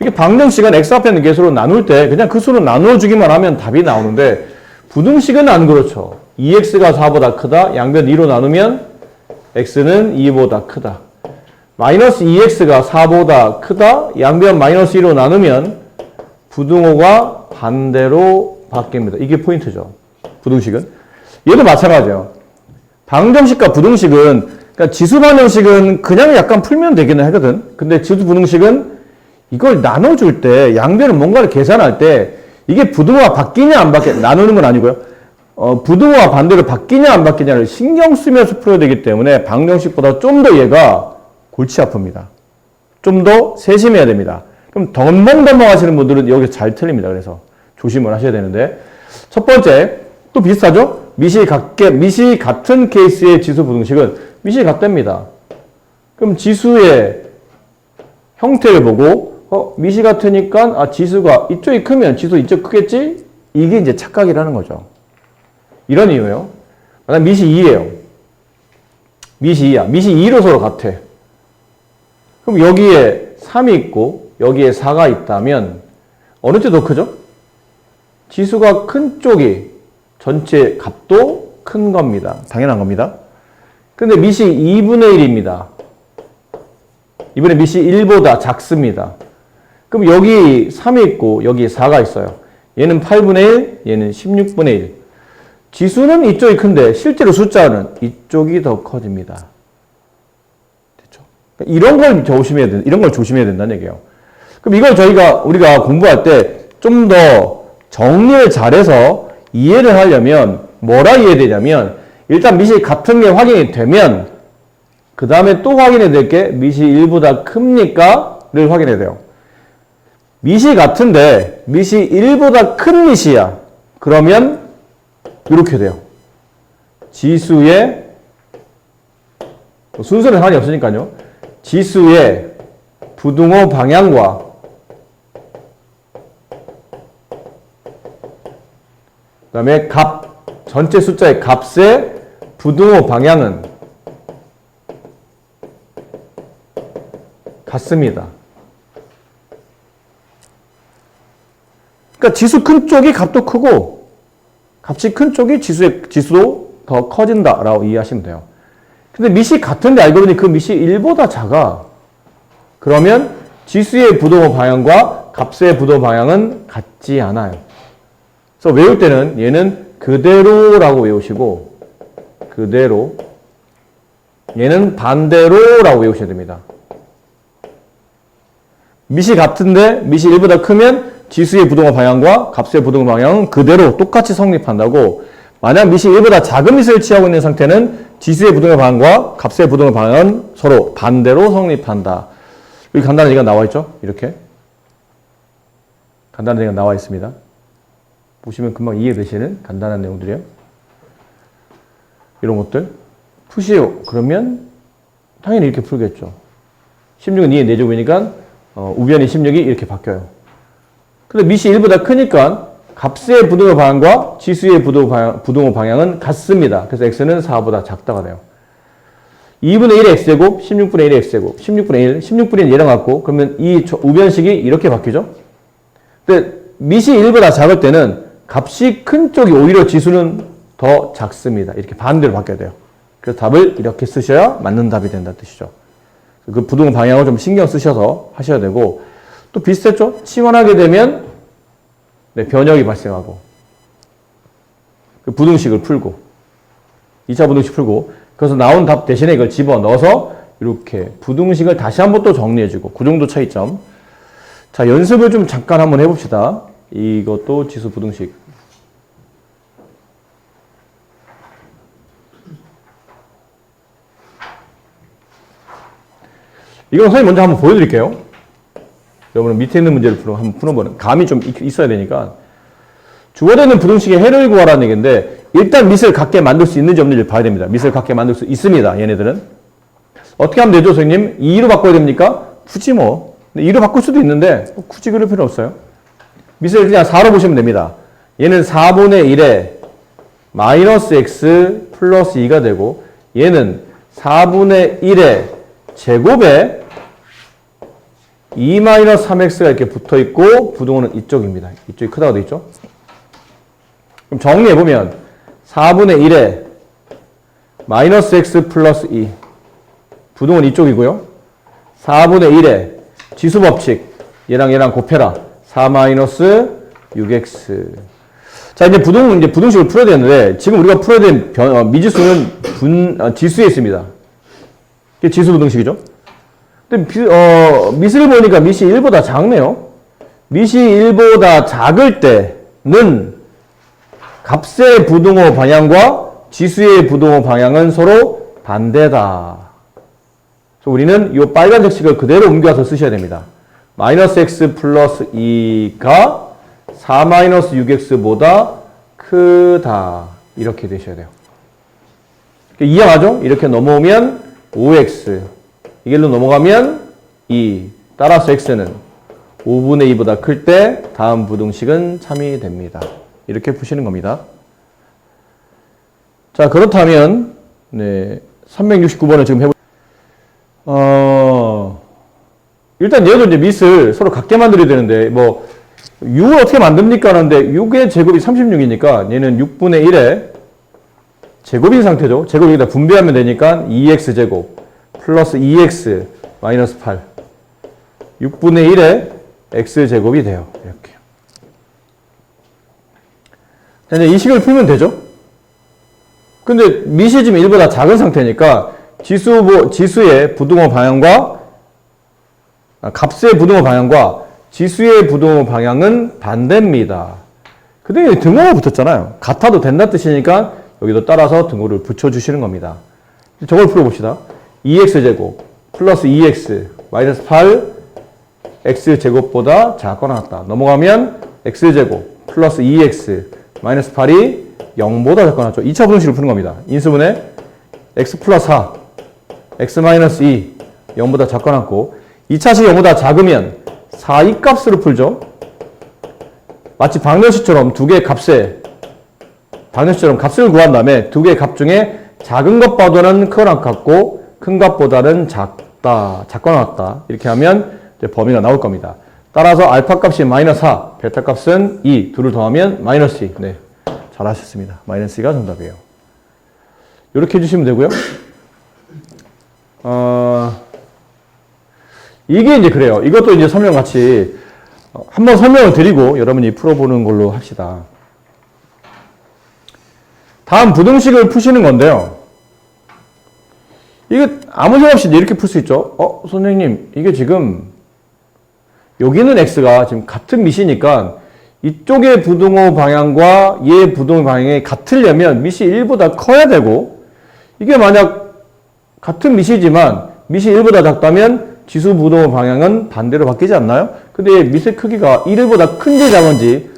이게 방정식은 x 앞에 있는 개수로 나눌 때 그냥 그 수로 나누어주기만 하면 답이 나오는데 부등식은 안 그렇죠. 2x가 4보다 크다. 양변 2로 나누면 x는 2보다 크다. 마이너스 2x가 4보다 크다. 양변 마이너스 2로 나누면 부등호가 반대로 바뀝니다. 이게 포인트죠. 부등식은. 얘도 마찬가지예요. 방정식과 부등식은 그러니까 지수 방정식은 그냥 약간 풀면 되기는 하거든. 근데 지수 부등식은 이걸 나눠줄 때 양변을 뭔가를 계산할 때 이게 부등호가 바뀌냐 안 바뀌냐 나누는 건 아니고요. 부등호가 반대로 바뀌냐 안 바뀌냐를 신경 쓰면서 풀어야 되기 때문에 방정식보다 좀 더 얘가 골치 아픕니다. 좀 더 세심해야 됩니다. 그럼 덤벙덤벙 하시는 분들은 여기서 잘 틀립니다. 그래서 조심을 하셔야 되는데 첫 번째 또 비슷하죠? 미시 같은 케이스의 지수 부등식은 미시 같답니다. 그럼 지수의 형태를 보고 미시 같으니까 지수가 이쪽이 크면 지수 이쪽 크겠지? 이게 이제 착각이라는 거죠. 이런 이유예요. 만약 미시 2예요. 미시 2야. 미시 2로 서로 같아. 그럼 여기에 3이 있고 여기에 4가 있다면 어느 쪽이 더 크죠? 지수가 큰 쪽이 전체 값도 큰 겁니다. 당연한 겁니다. 근데 미시 2분의 1입니다. 이번에 미시 1보다 작습니다. 그럼 여기 3이 있고 여기 4가 있어요. 얘는 8분의 1, 얘는 16분의 1. 지수는 이쪽이 큰데 실제로 숫자는 이쪽이 더 커집니다. 됐죠? 이런 걸 조심해야 된다. 이런 걸 조심해야 된다는 얘기예요. 그럼 이걸 우리가 공부할 때 좀 더 정리를 잘해서 이해를 하려면 뭐라 이해되냐면 일단 미시 같은 게 확인이 되면 그 다음에 또 확인해야 될 게 미시 1보다 큽니까? 를 확인해야 돼요. 미시 같은데 미시 1보다 큰 미시야. 그러면 이렇게 돼요. 지수의 순서는 상관이 없으니까요. 지수의 부등호 방향과 그 다음에 전체 숫자의 값의 부등호 방향은 같습니다. 그러니까 지수 큰 쪽이 값도 크고 값이 큰 쪽이 지수도 더 커진다라고 이해하시면 돼요. 근데 미시 같은데 알고 보니 그 미시 1보다 작아. 그러면 지수의 부등호 방향과 값의 부등호 방향은 같지 않아요. 그래서 외울 때는 얘는 그대로라고 외우시고 그대로 얘는 반대로라고 외우셔야 됩니다. 미시 같은데 미시 1보다 크면 지수의 부등호 방향과 값의 부등호 방향은 그대로 똑같이 성립한다고. 만약 미시 1보다 작은 미시를 취하고 있는 상태는 지수의 부등호 방향과 값의 부등호 방향은 서로 반대로 성립한다. 여기 간단한 얘기가 나와 있죠? 이렇게 간단한 얘기가 나와 있습니다. 보시면 금방 이해되시는 간단한 내용들이에요. 이런 것들 푸시오. 그러면 당연히 이렇게 풀겠죠. 16은 2의 4제곱이니까 우변이 16이 이렇게 바뀌어요. 근데 미시 1보다 크니까 값의 부등호 방향과 지수의 부등호 방향은 같습니다. 그래서 x는 4보다 작다가 돼요. 2분의 1의 x제곱, 16분의 1의 x제곱, 16분의 1, 16분의 1 얘랑 같고 그러면 이 우변식이 이렇게 바뀌죠. 근데 미시 1보다 작을 때는 값이 큰 쪽이 오히려 지수는 더 작습니다. 이렇게 반대로 바뀌어야 돼요. 그래서 답을 이렇게 쓰셔야 맞는 답이 된다는 뜻이죠. 그 부등호 방향을 좀 신경 쓰셔서 하셔야 되고 또 비슷했죠? 치환하게 되면 변형이 발생하고 그 부등식을 풀고 2차 부등식 풀고 그래서 나온 답 대신에 이걸 집어넣어서 이렇게 부등식을 다시 한번 또 정리해주고 그 정도 차이점. 자, 연습을 좀 잠깐 한번 해봅시다. 이것도 지수 부등식. 이건 선생님 먼저 한번 보여드릴게요. 여러분은 밑에 있는 문제를 한번 풀어보는 감이 좀 있어야 되니까. 주어되는 부등식의 해를 구하라는 얘기인데 일단 밑을 같게 만들 수 있는지 없는지 봐야 됩니다. 밑을 같게 만들 수 있습니다. 얘네들은. 어떻게 하면 되죠, 선생님? 2로 바꿔야 됩니까? 굳이 뭐. 2로 바꿀 수도 있는데 굳이 그럴 필요 없어요. 밑을 그냥 4로 보시면 됩니다. 얘는 4분의 1에 마이너스 x 플러스 2가 되고 얘는 4분의 1에 제곱에 2-3x가 이렇게 붙어 있고 부등호는 이쪽입니다. 이쪽이 크다고 되어 있죠. 그럼 정리해보면 4분의 1에 마이너스 x 플러스 2 부등호는 이쪽이고요. 4분의 1에 지수법칙 얘랑 곱해라. 4-6x. 자, 이제 부등식을 풀어야 되는데 지금 우리가 풀어야 될 미지수는 지수에 있습니다. 이게 지수 부등식이죠. 근데 밑을 보니까 밑이 1보다 작네요. 밑이 1보다 작을 때 값의 부등호 방향과 지수의 부등호 방향은 서로 반대다. 그래서 우리는 이 빨간색 식을 그대로 옮겨서 쓰셔야 됩니다. 마이너스 x 플러스 2가 4-6x보다 크다. 이렇게 되셔야 돼요. 이해하죠? 이렇게 넘어오면 5x. 이 길로 넘어가면 2. 따라서 x는 5분의 2보다 클 때 다음 부등식은 참이 됩니다. 이렇게 푸시는 겁니다. 자, 그렇다면, 네, 369번을 지금 해보, 일단 얘도 이제 밑을 서로 같게 만들어야 되는데, 6을 어떻게 만듭니까? 하는데, 6의 제곱이 36이니까, 얘는 6분의 1의 제곱인 상태죠. 제곱 여기다 분배하면 되니까, 2x제곱, 플러스 2x, 마이너스 8. 6분의 1의 x제곱이 돼요. 이렇게. 자, 이제 이 식을 풀면 되죠? 근데 밑이 지금 1보다 작은 상태니까 지수의 부등호 방향과 값의 부등호 방향과 지수의 부등호 방향은 반대입니다. 근데 여기 등호가 붙었잖아요. 같아도 된다 뜻이니까 여기도 따라서 등호를 붙여주시는 겁니다. 저걸 풀어봅시다. 2x제곱 플러스 2x 마이너스 8 x제곱보다 작거나 같다. 넘어가면 x제곱 플러스 2x 마이너스 8이 0보다 작거나 같죠. 2차 부등식을 푸는 겁니다. 인수분해 x 플러스 4 x 마이너스 2 0보다 작거나 같고 2차식 0보다 작으면 4이 값으로 풀죠. 마치 방정식처럼 두 개의 값에 방정식처럼 값을 구한 다음에 두 개의 값 중에 작은 것보다는 크거나 같고 큰 값보다는 작거나 같다. 이렇게 하면 이제 범위가 나올 겁니다. 따라서 알파 값이 마이너스 4, 베타 값은 2, 둘을 더하면 마이너스 2. 네, 잘하셨습니다. 마이너스 2가 정답이에요. 이렇게 해주시면 되고요. 이게 이제 그래요. 이것도 이제 설명 같이 한번 설명을 드리고 여러분이 풀어보는 걸로 합시다. 다음 부등식을 푸시는 건데요. 이게 아무 생각 없이 이렇게 풀 수 있죠. 선생님, 이게 지금 여기는 x가 지금 같은 밑이니까 이쪽의 부등호 방향과 얘 부등호 방향이 같으려면 밑이 1보다 커야 되고 이게 만약 같은 밑이지만 밑이 1보다 작다면 지수 부등호 방향은 반대로 바뀌지 않나요? 근데 밑의 크기가 1보다 큰지 작은지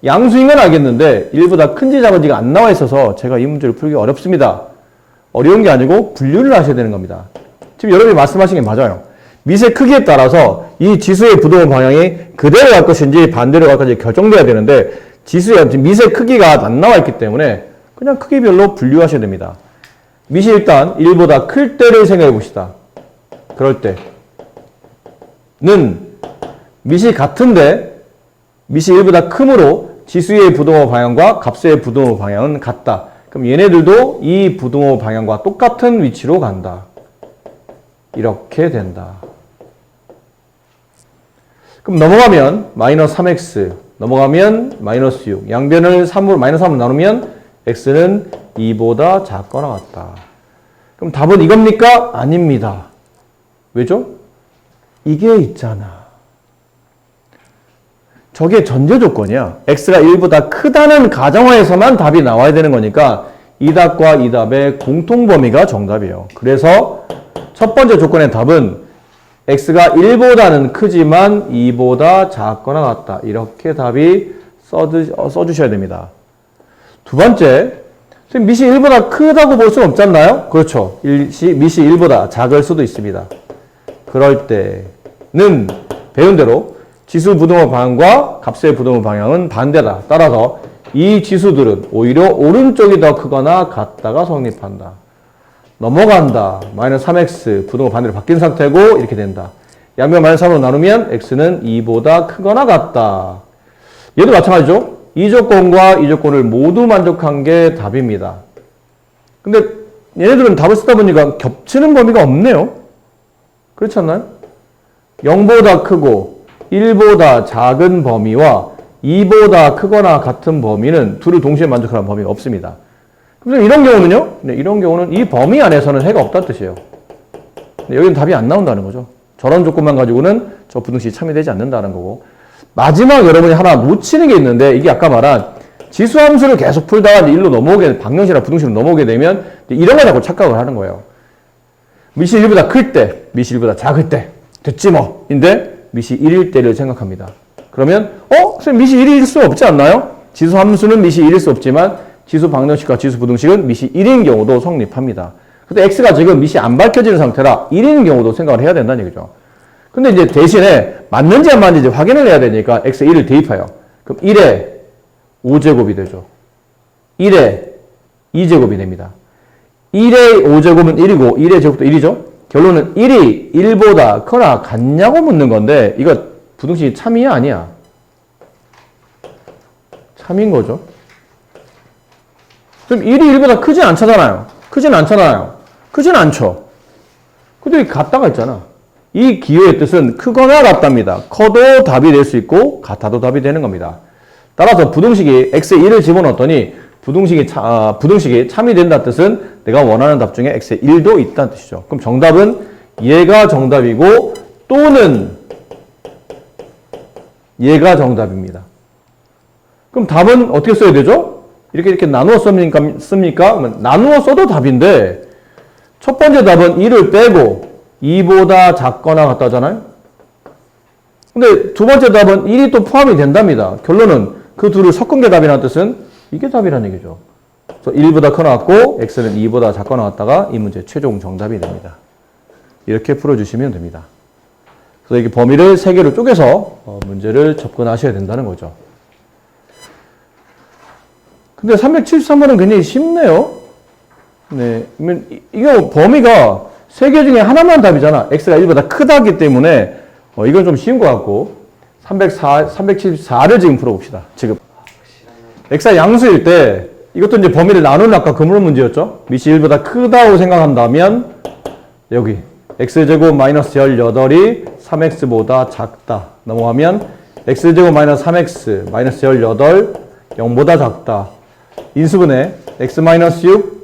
양수인 건 알겠는데 1보다 큰지 작은지가 안 나와 있어서 제가 이 문제를 풀기 어렵습니다. 어려운 게 아니고 분류를 하셔야 되는 겁니다. 지금 여러분이 말씀하신 게 맞아요. 밑의 크기에 따라서 이 지수의 부등호 방향이 그대로 갈 것인지 반대로 갈 것인지 결정돼야 되는데 지수의 밑의 크기가 안 나와 있기 때문에 그냥 크기별로 분류하셔야 됩니다. 밑이 일단 1보다 클 때를 생각해 봅시다. 그럴 때는 밑이 같은데 밑이 1보다 크므로 지수의 부등호 방향과 값의 부등호 방향은 같다. 그럼 얘네들도 이 부등호 방향과 똑같은 위치로 간다. 이렇게 된다. 그럼 넘어가면 마이너스 3x, 넘어가면 마이너스 6. 양변을 3으로, 마이너스 3으로 나누면 x는 2보다 작거나 같다. 그럼 답은 이겁니까? 아닙니다. 왜죠? 이게 있잖아. 저게 전제 조건이야. x가 1보다 크다는 가정하에서만 답이 나와야 되는 거니까 이 답과 이 답의 공통범위가 정답이에요. 그래서 첫 번째 조건의 답은 x가 1보다는 크지만 2보다 작거나 같다. 이렇게 답이 써주셔야 됩니다. 두 번째, 밑이 1보다 크다고 볼 수는 없지 않나요? 그렇죠. 밑이 1보다 작을 수도 있습니다. 그럴 때는 배운 대로 지수 부등호 방향과 값의 부등호 방향은 반대다. 따라서 이 지수들은 오히려 오른쪽이 더 크거나 같다가 성립한다. 넘어간다. 마이너스 3x 부등호 반대로 바뀐 상태고 이렇게 된다. 양변 마이너스 3으로 나누면 x는 2보다 크거나 같다. 얘도 마찬가지죠. 이 조건과 이 조건을 모두 만족한 게 답입니다. 근데 얘네들은 답을 쓰다 보니까 겹치는 범위가 없네요. 그렇지 않나요? 0보다 크고 1보다 작은 범위와 2보다 크거나 같은 범위는 둘을 동시에 만족하는 범위가 없습니다. 그래서 이런 경우는요? 네, 이런 경우는 이 범위 안에서는 해가 없다는 뜻이에요. 네, 여기는 답이 안 나온다는 거죠. 저런 조건만 가지고는 저 부등식이 참여되지 않는다는 거고 마지막 여러분이 하나 놓치는 게 있는데 이게 아까 말한 지수함수를 계속 풀다가 이제 일로 넘어오게 방정식이나 부등식으로 넘어오게 되면 이런 거 자꾸 착각을 하는 거예요. 미시 1보다 클 때, 미시 1보다 작을 때 됐지 뭐. 인데 미시 1일 때를 생각합니다. 그러면 선생님 미시 1일 수 없지 않나요? 지수함수는 미시 1일 수 없지만 지수 방정식과 지수 부등식은 미시 1인 경우도 성립합니다. 근데 x가 지금 미시 안 밝혀지는 상태라 1인 경우도 생각을 해야 된다는 얘기죠. 근데 이제 대신에 맞는지 안 맞는지 확인을 해야 되니까 x 1을 대입해요. 그럼 1에 5제곱이 되죠. 1에 2제곱이 됩니다. 1의 5제곱은 1이고 1의 제곱도 1이죠. 결론은 1이 1보다 크거나 같냐고 묻는 건데 이거 부등식이 참이야 아니야? 참인 거죠. 그럼 1이 1보다 크진 않잖아요. 크진 않잖아요. 크진 않죠. 근데 같다가 있잖아. 이 기호의 뜻은 크거나 같답니다. 커도 답이 될 수 있고 같아도 답이 되는 겁니다. 따라서 부등식이 x에 1을 집어넣었더니 부등식이 참이 된다는 뜻은 내가 원하는 답 중에 x에 1도 있다는 뜻이죠. 그럼 정답은 얘가 정답이고 또는 얘가 정답입니다. 그럼 답은 어떻게 써야 되죠? 이렇게 나누어 씁니까? 나누어 써도 답인데 첫 번째 답은 1을 빼고 2보다 작거나 같다잖아요. 근데 두 번째 답은 1이 또 포함이 된답니다. 결론은 그 둘을 섞은 게 답이라는 뜻은 이게 답이라는 얘기죠. 그래서 1보다 커 나왔고 x는 2보다 작거 나왔다가 이 문제 최종 정답이 됩니다. 이렇게 풀어주시면 됩니다. 그래서 이게 범위를 3개로 쪼개서 문제를 접근하셔야 된다는 거죠. 근데 373번은 굉장히 쉽네요. 네, 이거 범위가 3개 중에 하나만 답이잖아. x가 1보다 크다기 때문에 이건 좀 쉬운 것 같고 374를 지금 풀어봅시다. 지금 x가 양수일 때 이것도 이제 범위를 나누는 아까 그물 문제였죠. 미시 1보다 크다고 생각한다면 여기 x제곱 마이너스 18이 3x보다 작다. 넘어가면 x제곱 마이너스 3x 마이너스 18 0보다 작다. 인수분해 x 마이너스 6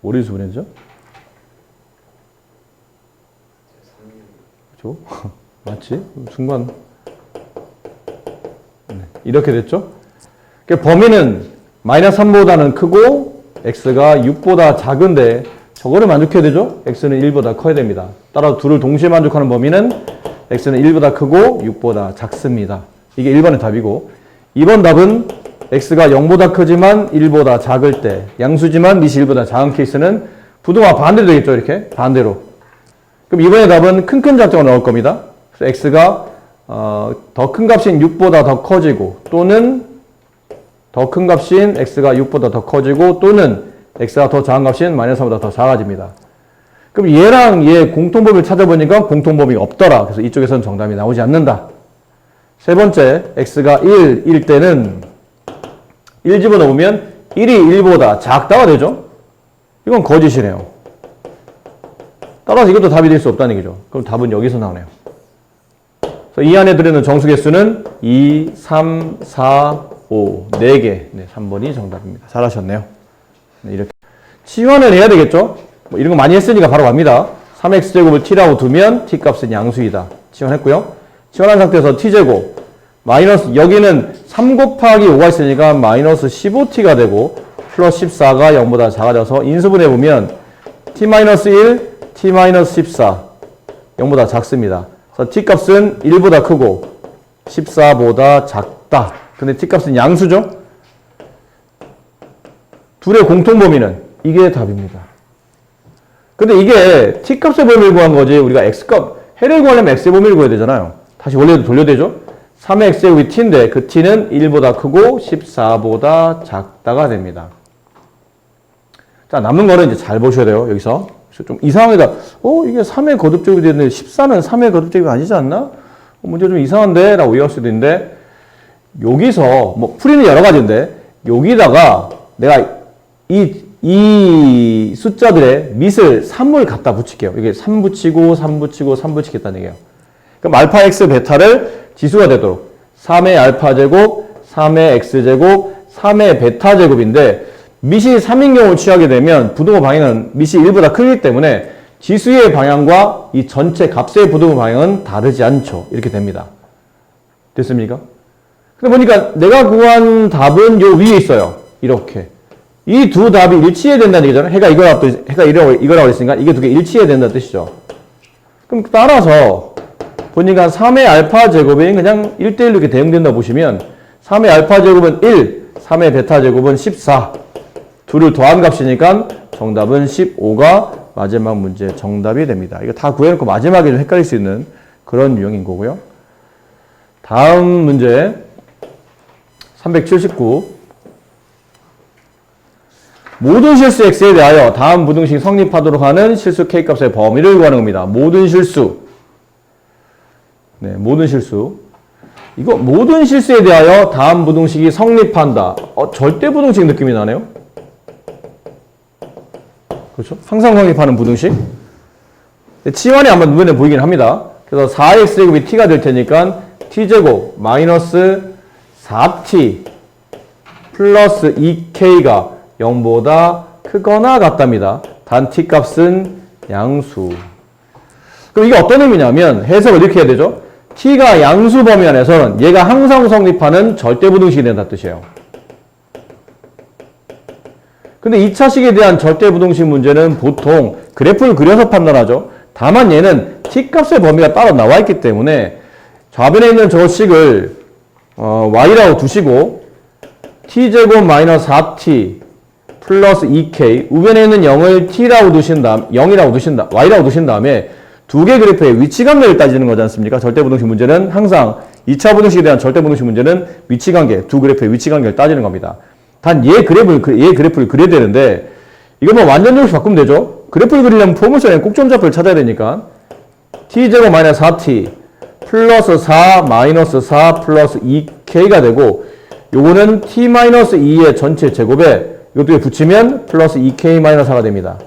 뭐를 인수분해죠? 그렇죠? 맞지? 순간 이렇게 됐죠? 범위는 마이너스 3보다는 크고 x가 6보다 작은데 저거를 만족해야 되죠? x는 1보다 커야 됩니다. 따라서 둘을 동시에 만족하는 범위는 x는 1보다 크고 6보다 작습니다. 이게 1번의 답이고 2번 답은 x가 0보다 크지만 1보다 작을 때 양수지만 미시 1보다 작은 케이스는 부등호와 반대로 되겠죠? 이렇게 반대로. 그럼 이번의 답은 큰 작정을 넣을 겁니다. 그래서 x가 더 큰 값인 6보다 더 커지고 또는 더 큰 값인 x가 6보다 더 커지고 또는 x가 더 작은 값인 마이너스 3보다 더 작아집니다. 그럼 얘랑 얘 공통범위를 찾아보니까 공통범위가 없더라. 그래서 이쪽에서는 정답이 나오지 않는다. 세 번째, x가 1일 때는 1 집어넣으면 1이 1보다 작다가 되죠? 이건 거짓이네요. 따라서 이것도 답이 될 수 없다는 얘기죠. 그럼 답은 여기서 나오네요. 그래서 이 안에 들어있는 정수 개수는 2, 3, 4, 5, 4개. 네, 3번이 정답입니다. 잘하셨네요. 네, 이렇게. 치환을 해야 되겠죠? 뭐 이런 거 많이 했으니까 바로 갑니다. 3x제곱을 t라고 두면 t값은 양수이다. 치환했고요. 치환한 상태에서 t제곱 마이너스 여기는 3 곱하기 5가 있으니까 마이너스 15t가 되고 플러스 14가 0보다 작아져서 인수분해 보면 t-1, t-14 0보다 작습니다. 그래서 t값은 1보다 크고 14보다 작다. 근데 t값은 양수죠? 둘의 공통범위는 이게 답입니다. 근데 이게 t값의 범위를 구한 거지 우리가 x값 해를 구하려면 x의 범위를 구해야 되잖아야 다시 원래도 돌려야 되죠? 3의 x제곱이 t인데 그 t는 1보다 크고 14보다 작다가 됩니다. 자, 남은 거는 이제 잘 보셔야 돼요. 여기서 좀 이상하다. 이게 3의 거듭제곱이 되는데 14는 3의 거듭제곱이 아니지 않나? 문제 좀 이상한데? 라고 이해할 수도 있는데 여기서 뭐 풀이는 여러 가지인데 여기다가 내가 이 숫자들의 밑을 3을 갖다 붙일게요. 이게 3 붙이고 3 붙이고 3 붙이겠다는 얘기예요. 그럼 알파 x 베타를 지수가 되도록 3의 알파 제곱, 3의 x 제곱, 3의 베타 제곱인데 밑이 3인 경우를 취하게 되면 부등호 방향은 밑이 1보다 크기 때문에 지수의 방향과 이 전체 값의 부등호 방향은 다르지 않죠. 이렇게 됩니다. 됐습니까? 근데 보니까 내가 구한 답은 요 위에 있어요. 이렇게. 이 두 답이 일치해야 된다는 얘기잖아요. 해가 이거라고 했으니까 이게 두 개 일치해야 된다는 뜻이죠. 그럼 따라서 보니까 3의 알파 제곱이 그냥 1대1로 이렇게 대응된다 보시면 3의 알파 제곱은 1, 3의 베타 제곱은 14. 둘을 더한 값이니까 정답은 15가 마지막 문제 정답이 됩니다. 이거 다 구해놓고 마지막에 좀 헷갈릴 수 있는 그런 유형인 거고요. 다음 문제 379. 모든 실수 x에 대하여 다음 부등식이 성립하도록 하는 실수 k값의 범위를 구하는 겁니다. 모든 실수. 네, 모든 실수. 이거 모든 실수에 대하여 다음 부등식이 성립한다. 절대 부등식 느낌이 나네요. 그렇죠? 항상 성립하는 부등식. 치환이 아마 눈에 보이긴 합니다. 그래서 4x제곱이 t가 될 테니까 t제곱 마이너스 4t 플러스 2k가 0보다 크거나 같답니다. 단 t값은 양수. 그럼 이게 어떤 의미냐면 해석을 이렇게 해야 되죠. t가 양수 범위 안에서는 얘가 항상 성립하는 절대부등식이 된다는 뜻이에요. 근데 2차식에 대한 절대부등식 문제는 보통 그래프를 그려서 판단하죠. 다만 얘는 t값의 범위가 따로 나와 있기 때문에 좌변에 있는 저 식을 y라고 두시고 t제곱 마이너스 4t 플러스 2k 우변에 있는 0을 t라고 두신 다음 y라고 두신 다음에 두 개 그래프의 위치관계를 따지는 거지 않습니까? 절대부등식 문제는 항상 2차 부등식에 대한 절대부등식 문제는 위치관계, 두 그래프의 위치관계를 따지는 겁니다. 단 얘 그래프를 그려야 되는데 이거 뭐 완전적으로 바꾸면 되죠. 그래프를 그리려면 포물선에 꼭점좌표를 찾아야 되니까 t제곱 마이너스 4t 플러스 4 마이너스 4 플러스 2k가 되고 요거는 t 마이너스 2의 전체 제곱에 이것도 붙이면 플러스 2k 마이너스 4가 됩니다.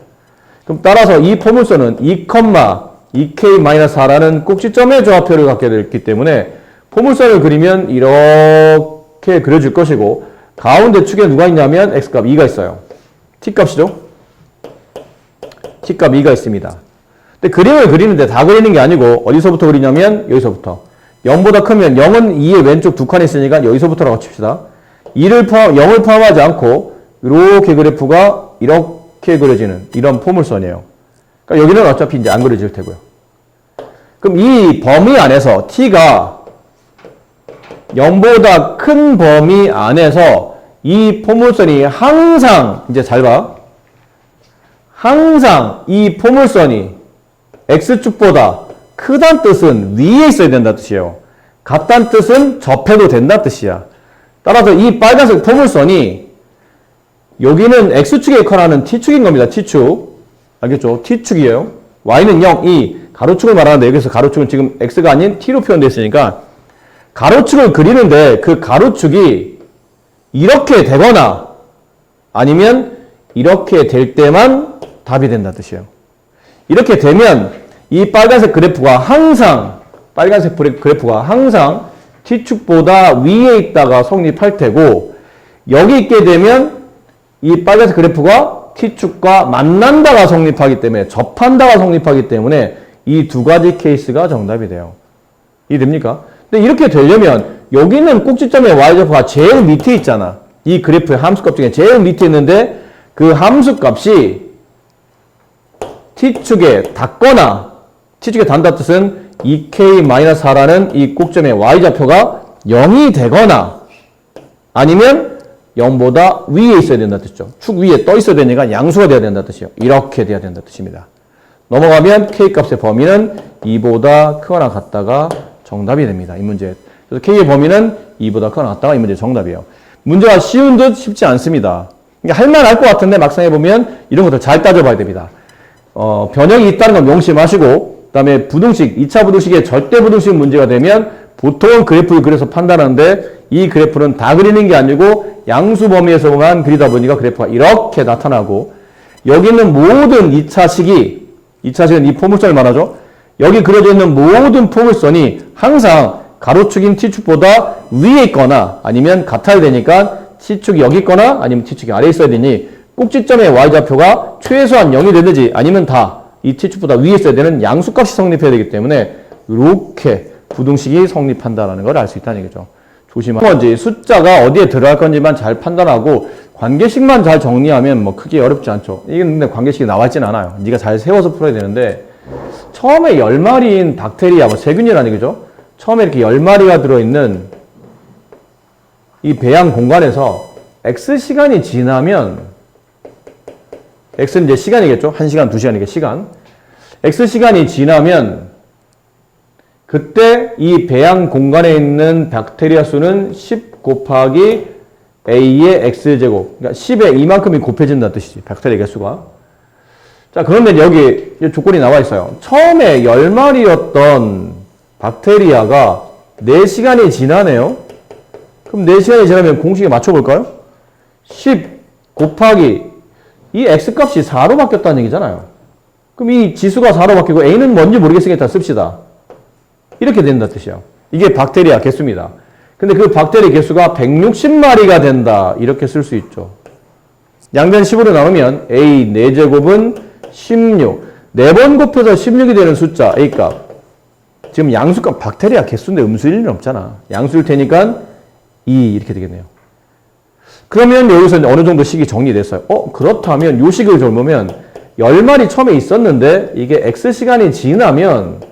그럼 따라서 이 포물선은 2,2k 마이너스 4라는 꼭지점의 조합표를 갖게 되기 때문에 포물선을 그리면 이렇게 그려질 것이고 가운데 축에 누가 있냐면 x값 2가 있어요. t값이죠. t값 2가 있습니다. 근데 그림을 그리는데 다 그리는 게 아니고 어디서부터 그리냐면 여기서부터 0보다 크면 0은 2의 왼쪽 두 칸이 있으니까 여기서부터라고 칩시다. 0을 포함하지 않고 이렇게 그래프가 이렇게 그려지는 이런 포물선이에요. 그러니까 여기는 어차피 이제 안 그려질 테고요. 그럼 이 범위 안에서 t가 0보다 큰 범위 안에서 이 포물선이 항상 이제 잘 봐. 항상 이 포물선이 x축보다 크다는 뜻은 위에 있어야 된다는 뜻이에요. 같다는 뜻은 접해도 된다는 뜻이야. 따라서 이 빨간색 포물선이 여기는 x축에 커나는 t축인 겁니다. t축. 알겠죠? t축이에요. y는 0, 2. 가로축을 말하는데 여기서 가로축은 지금 x가 아닌 t로 표현되어 있으니까 가로축을 그리는데 그 가로축이 이렇게 되거나 아니면 이렇게 될 때만 답이 된다는 뜻이에요. 이렇게 되면 이 빨간색 그래프가 항상 t축보다 위에 있다가 성립할 테고 여기 있게 되면 이 빨간색 그래프가 t축과 만난다가 성립하기 때문에 접한다가 성립하기 때문에 이 두 가지 케이스가 정답이 돼요. 이해됩니까? 근데 이렇게 되려면 여기는 꼭지점의 y좌표가 제일 밑에 있잖아. 이 그래프의 함수값 중에 제일 밑에 있는데 그 함수값이 t축에 닿거나 t축에 닿는다는 뜻은 2k-4라는 이 꼭점의 y좌표가 0이 되거나 아니면 0보다 위에 있어야 된다는 뜻이죠. 축 위에 떠 있어야 되니까 양수가 돼야 된다는 뜻이에요. 이렇게 돼야 된다는 뜻입니다. 넘어가면 k값의 범위는 2보다 크거나 같다가 정답이 됩니다. 이 문제. 그래서 k의 범위는 2보다 크거나 같다가 이 문제 정답이에요. 문제가 쉬운 듯 쉽지 않습니다. 그러니까 할만할 것 같은데 막상 해보면 이런 것들 잘 따져봐야 됩니다. 변형이 있다는 건 명심하시고 그 다음에 부등식, 2차 부등식의 절대 부등식 문제가 되면 보통은 그래프를 그려서 판단하는데 이 그래프는 다 그리는 게 아니고 양수 범위에서만 그리다 보니까 그래프가 이렇게 나타나고 여기 있는 모든 2차식은 이 포물선을 말하죠. 여기 그려져 있는 모든 포물선이 항상 가로축인 t축보다 위에 있거나 아니면 같아야 되니까 t축이 여기 있거나 아니면 t축이 아래에 있어야 되니 꼭지점의 y좌표가 최소한 0이 되든지 아니면 다 이 t축보다 위에 있어야 되는 양수값이 성립해야 되기 때문에 이렇게 부등식이 성립한다는 걸 알 수 있다는 얘기죠. 조심하세요. 이제 숫자가 어디에 들어갈 건지만 잘 판단하고 관계식만 잘 정리하면 뭐 크게 어렵지 않죠. 이게 근데 관계식이 나와 있진 않아요. 네가 잘 세워서 풀어야 되는데 처음에 10마리인 박테리아, 뭐 세균이라는 얘기죠. 처음에 이렇게 10마리가 들어있는 이 배양 공간에서 X시간이 지나면 X는 이제 시간이겠죠. 1시간, 2시간이겠죠. 시간. X시간이 지나면 그때 이 배양 공간에 있는 박테리아 수는 10 곱하기 A의 X제곱. 그러니까 10에 이만큼이 곱해진다는 뜻이지. 박테리아 개수가. 자, 그런데 여기 조건이 나와 있어요. 처음에 10마리였던 박테리아가 4시간이 지나네요. 그럼 4시간이 지나면 공식에 맞춰볼까요? 10 곱하기 이 X값이 4로 바뀌었다는 얘기잖아요. 그럼 이 지수가 4로 바뀌고 A는 뭔지 모르겠으니까 일단 씁시다. 이렇게 된다는 뜻이에요. 이게 박테리아 개수입니다. 근데 그 박테리아 개수가 160마리가 된다. 이렇게 쓸 수 있죠. 양변 10으로 나누면 A 4제곱은 16. 4번 곱해서 16이 되는 숫자 A값. 지금 양수값 박테리아 개수인데 음수일 일은 없잖아. 양수일 테니까 2 이렇게 되겠네요. 그러면 여기서 어느 정도 식이 정리됐어요. 그렇다면 요 식을 적으면 10마리 처음에 있었는데 이게 X시간이 지나면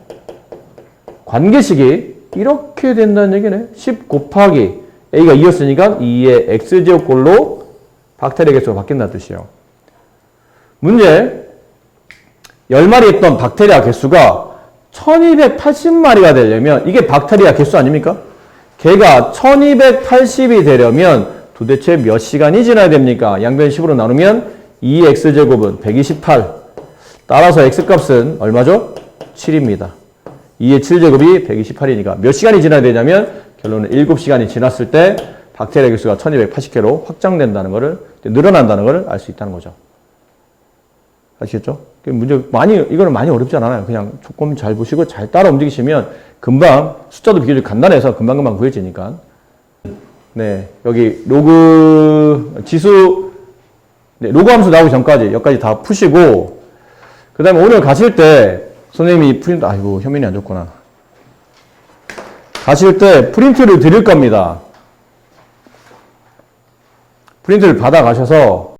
관계식이 이렇게 된다는 얘기네. 10 곱하기 A가 2였으니까 2의 X제곱꼴로 박테리아 개수가 바뀐다는 뜻이에요. 문제 10마리 있던 박테리아 개수가 1280마리가 되려면 이게 박테리아 개수 아닙니까? 걔가 1280이 되려면 도대체 몇 시간이 지나야 됩니까? 양변 10으로 나누면 2x제곱은 128. 따라서 x값은 얼마죠? 7입니다. 2의 7제곱이 128이니까 몇 시간이 지나야 되냐면 결론은 7시간이 지났을 때 박테리아 개수가 1280개로 확장된다는 것을, 늘어난다는 것을 알 수 있다는 거죠. 아시겠죠? 이거는 많이 어렵지 않아요. 그냥 조금 잘 보시고 잘 따라 움직이시면 금방, 숫자도 비교적 간단해서 금방금방 구해지니까. 네, 여기 지수, 네, 로그 함수 나오기 전까지, 여기까지 다 푸시고, 그 다음에 오늘 가실 때, 선생님이 아이고, 현민이 안 줬구나. 가실 때 프린트를 드릴 겁니다. 프린트를 받아 가셔서,